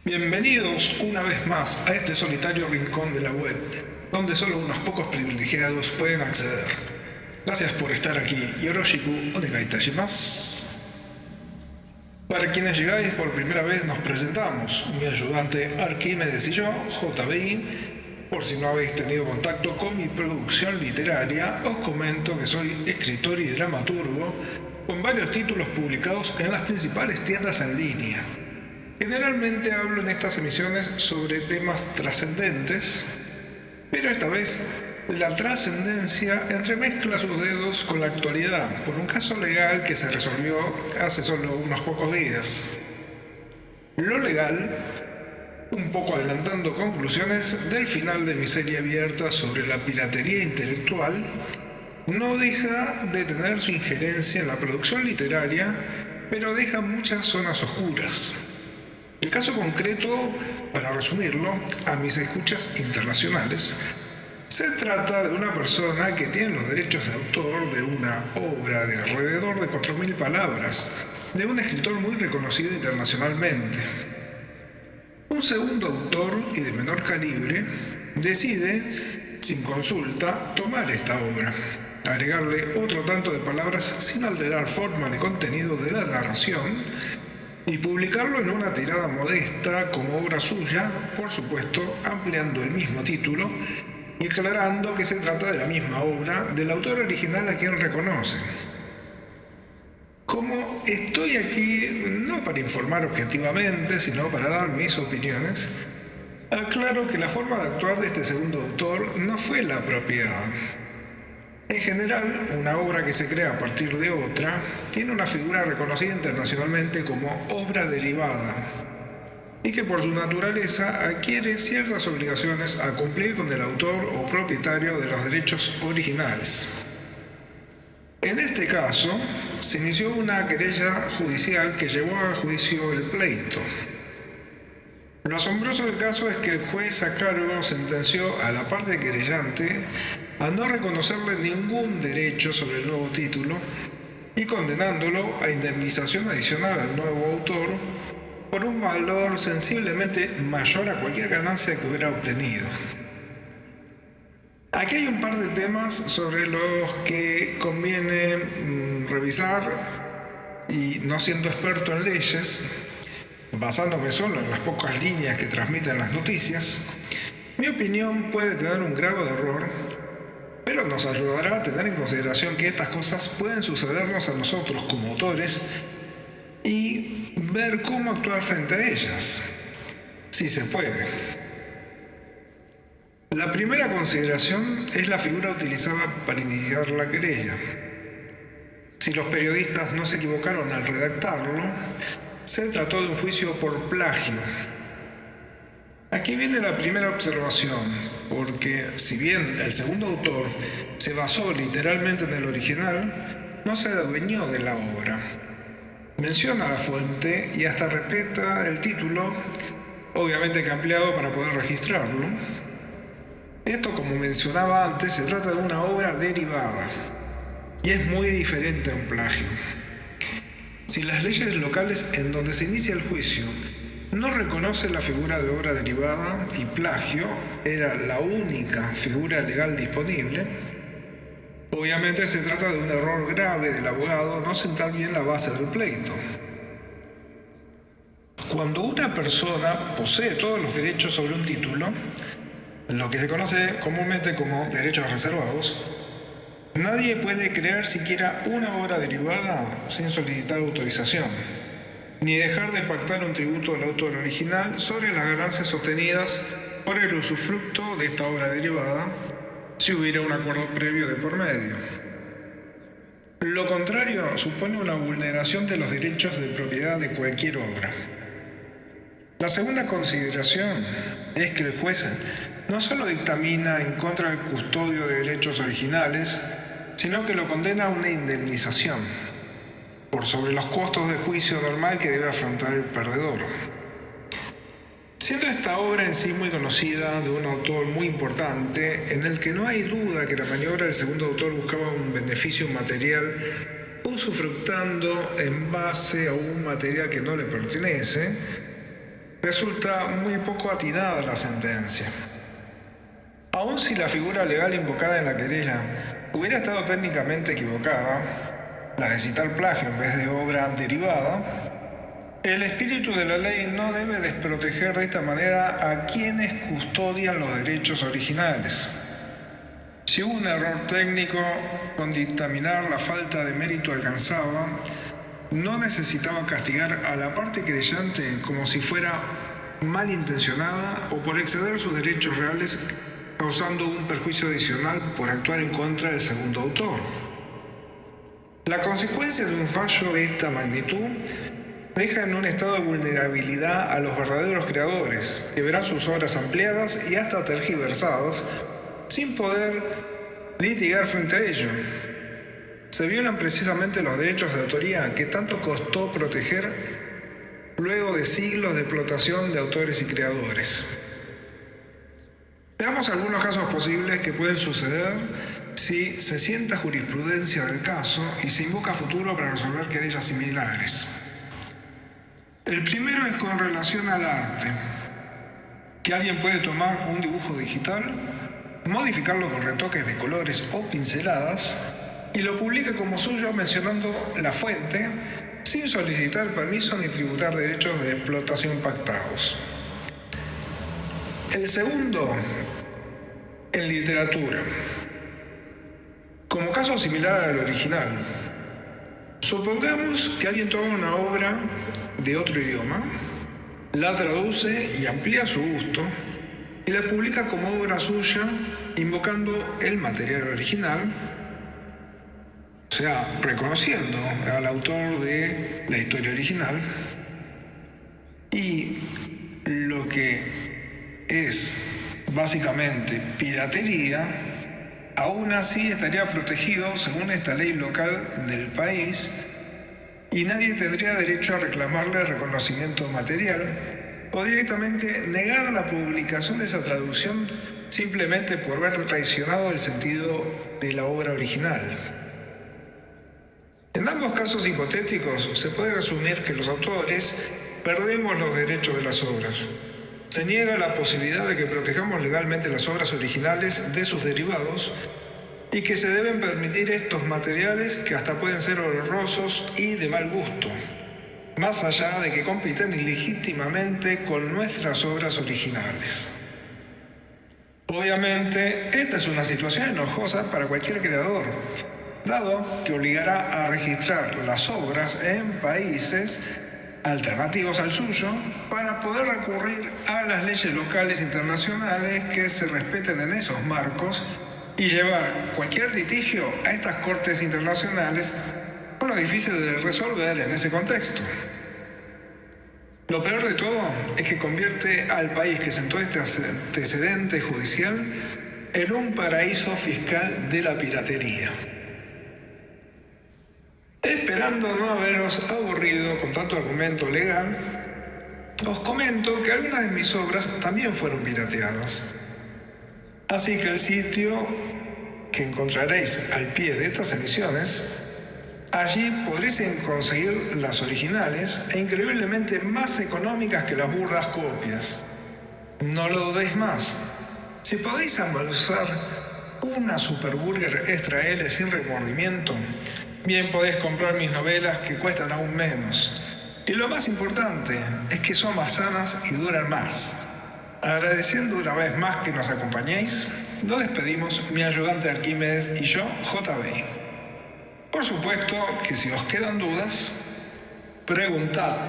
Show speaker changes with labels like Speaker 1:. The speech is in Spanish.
Speaker 1: Bienvenidos una vez más a este solitario rincón de la web, donde solo unos pocos privilegiados pueden acceder. Gracias por estar aquí. Yoroshiku onegai itashimasu. Para quienes llegáis por primera vez nos presentamos. Mi ayudante Arquímedes y yo, JBI. Por si no habéis tenido contacto con mi producción literaria, os comento que soy escritor y dramaturgo con varios títulos publicados en las principales tiendas en línea. Generalmente hablo en estas emisiones sobre temas trascendentes, pero esta vez la trascendencia entremezcla sus dedos con la actualidad por un caso legal que se resolvió hace solo unos pocos días. Lo legal, un poco adelantando conclusiones del final de mi serie abierta sobre la piratería intelectual, no deja de tener su injerencia en la producción literaria, pero deja muchas zonas oscuras. El caso concreto, para resumirlo, a mis escuchas internacionales, se trata de una persona que tiene los derechos de autor de una obra de alrededor de 4.000 palabras, de un escritor muy reconocido internacionalmente. Un segundo autor y de menor calibre decide, sin consulta, tomar esta obra, agregarle otro tanto de palabras sin alterar forma ni contenido de la narración y publicarlo en una tirada modesta como obra suya, por supuesto ampliando el mismo título y aclarando que se trata de la misma obra del autor original a quien reconoce. Como estoy aquí no para informar objetivamente, sino para dar mis opiniones, aclaro que la forma de actuar de este segundo autor no fue la apropiada. En general, una obra que se crea a partir de otra tiene una figura reconocida internacionalmente como obra derivada y que por su naturaleza adquiere ciertas obligaciones a cumplir con el autor o propietario de los derechos originales. En este caso, se inició una querella judicial que llevó a juicio el pleito. Lo asombroso del caso es que el juez a cargo sentenció a la parte querellante a no reconocerle ningún derecho sobre el nuevo título y condenándolo a indemnización adicional al nuevo autor por un valor sensiblemente mayor a cualquier ganancia que hubiera obtenido. Aquí hay un par de temas sobre los que conviene revisar y, no siendo experto en leyes, basándome solo en las pocas líneas que transmiten las noticias, mi opinión puede tener un grado de error, pero nos ayudará a tener en consideración que estas cosas pueden sucedernos a nosotros como autores y ver cómo actuar frente a ellas, si se puede. La primera consideración es la figura utilizada para iniciar la querella. Si los periodistas no se equivocaron al redactarlo, se trató de un juicio por plagio. Aquí viene la primera observación, porque si bien el segundo autor se basó literalmente en el original, no se adueñó de la obra. Menciona la fuente y hasta respeta el título, obviamente que ampliado para poder registrarlo. Esto, como mencionaba antes, se trata de una obra derivada y es muy diferente a un plagio. Si las leyes locales en donde se inicia el juicio no reconocen la figura de obra derivada y plagio era la única figura legal disponible, obviamente se trata de un error grave del abogado no sentar bien la base del pleito. Cuando una persona posee todos los derechos sobre un título, lo que se conoce comúnmente como derechos reservados, nadie puede crear siquiera una obra derivada sin solicitar autorización, ni dejar de pactar un tributo al autor original sobre las ganancias obtenidas por el usufructo de esta obra derivada, si hubiera un acuerdo previo de por medio. Lo contrario supone una vulneración de los derechos de propiedad de cualquier obra. La segunda consideración es que el juez no solo dictamina en contra del custodio de derechos originales, sino que lo condena a una indemnización por sobre los costos de juicio normal que debe afrontar el perdedor. Siendo esta obra en sí muy conocida, de un autor muy importante, en el que no hay duda que la maniobra del segundo autor buscaba un beneficio material usufructando en base a un material que no le pertenece, resulta muy poco atinada la sentencia. Aun si la figura legal invocada en la querella hubiera estado técnicamente equivocada, la de citar plagio en vez de obra derivada, el espíritu de la ley no debe desproteger de esta manera a quienes custodian los derechos originales. Si hubo un error técnico con dictaminar la falta de mérito alcanzada, no necesitaba castigar a la parte querellante como si fuera malintencionada o por exceder sus derechos reales, causando un perjuicio adicional por actuar en contra del segundo autor. La consecuencia de un fallo de esta magnitud deja en un estado de vulnerabilidad a los verdaderos creadores, que verán sus obras ampliadas y hasta tergiversadas, sin poder litigar frente a ello. Se violan precisamente los derechos de autoría que tanto costó proteger luego de siglos de explotación de autores y creadores. Veamos algunos casos posibles que pueden suceder si se sienta jurisprudencia del caso y se invoca a futuro para resolver querellas similares. El primero es con relación al arte, que alguien puede tomar un dibujo digital, modificarlo con retoques de colores o pinceladas y lo publica como suyo mencionando la fuente sin solicitar permiso ni tributar derechos de explotación pactados. El segundo, en literatura. Como caso similar al original, supongamos que alguien toma una obra de otro idioma, la traduce y amplía su gusto y la publica como obra suya invocando el material original, o sea, reconociendo al autor de la historia original, y lo que es básicamente piratería, aún así estaría protegido según esta ley local del país y nadie tendría derecho a reclamarle reconocimiento material o directamente negar la publicación de esa traducción simplemente por haber traicionado el sentido de la obra original. En ambos casos hipotéticos se puede resumir que los autores perdemos los derechos de las obras. Se niega la posibilidad de que protejamos legalmente las obras originales de sus derivados y que se deben permitir estos materiales que hasta pueden ser horrorosos y de mal gusto, más allá de que compiten ilegítimamente con nuestras obras originales. Obviamente, esta es una situación enojosa para cualquier creador, dado que obligará a registrar las obras en países alternativos al suyo para poder recurrir a las leyes locales e internacionales que se respeten en esos marcos y llevar cualquier litigio a estas cortes internacionales con lo difícil de resolver en ese contexto. Lo peor de todo es que convierte al país que sentó este antecedente judicial en un paraíso fiscal de la piratería. Esperando no haberos aburrido con tanto argumento legal, os comento que algunas de mis obras también fueron pirateadas. Así que el sitio que encontraréis al pie de estas emisiones, allí podréis conseguir las originales e increíblemente más económicas que las burdas copias. No lo dudéis más. Si podéis almorzar una superburger extra L sin remordimiento, bien podéis comprar mis novelas que cuestan aún menos. Y lo más importante es que son más sanas y duran más. Agradeciendo una vez más que nos acompañéis, nos despedimos mi ayudante Arquímedes y yo, JB. Por supuesto que si os quedan dudas, preguntad.